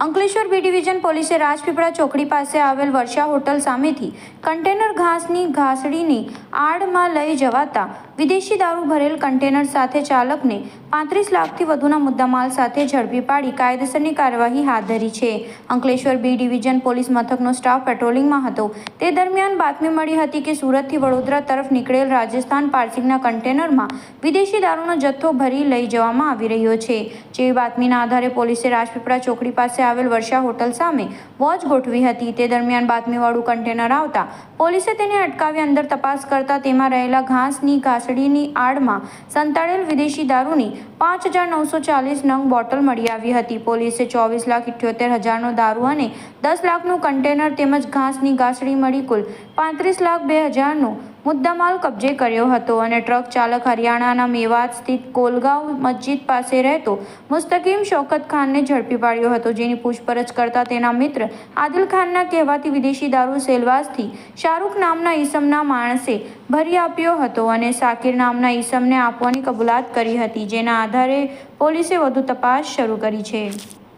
Ankleshwar B division પોલીસે રાજપીપળા ચોકડી પાસે આવેલ વર્ષા હોટલ સામેથી કન્ટેનર ઘાસની ઘાસડીની આડમાં લઈ જવાતા વિદેશી દારૂ ભરેલ કન્ટેનર સાથે ચાલકને 35 લાખથી વધુના મુદ્દામાલ સાથે ઝડપી પાડી કાયદેસરની કાર્યવાહી હાથ ધરી છે। અંકલેશ્વર બી ડિવિઝન પોલીસ મથકનો સ્ટાફ પેટ્રોલિંગમાં હતો તે દરમિયાન બાતમી મળી હતી કે સુરતથી વડોદરા તરફ નીકળેલ રાજસ્થાન પાર્સિંગના કન્ટેનરમાં વિદેશી દારૂનો જથ્થો ભરી લઈ જવામાં આવી રહ્યો છે। જેવી બાતમીના આધારે પોલીસે રાજપીપળા ચોકડી પાસે આવેલ વર્ષા હોટલ સામે વોચ ગોઠવી હતી। તે દરમિયાન બાતમીવાળું કન્ટેનર આવતા પોલીસે તેને અટકાવી અંદર તપાસ કરતા તેમાં રહેલા ઘાસની ઘાસડીની આડમાં સંતાડેલ વિદેશી દારૂની 5940 નંગ બોટલ મળી આવી હતી। પોલીસે 24,78,000નો દારૂ અને 10 લાખનું કન્ટેનર તેમજ ઘાસની ઘાસડી મળી કુલ 35,02,000નો મુદ્દામાલ કબજે કર્યો હતો અને ટ્રક ચાલક હરિયાણાના મેવાત સ્થિત કોલગાંવ મસ્જિદ પાસે રહેતો મુસ્તકીમ શૌકત ખાનને ઝડપી પાડ્યો હતો। જેની પૂછપરછ કરતા તેના મિત્ર આદિલ ખાનના કહેવાથી વિદેશી દારૂ સેલવાસથી શાહરૂખ નામના ઈસમના માણસે ભરી આપ્યો હતો અને સાકિર નામના ઈસમને આપવાની કબૂલાત કરી હતી। જેના આધારે પોલીસે વધુ તપાસ શરૂ કરી છે।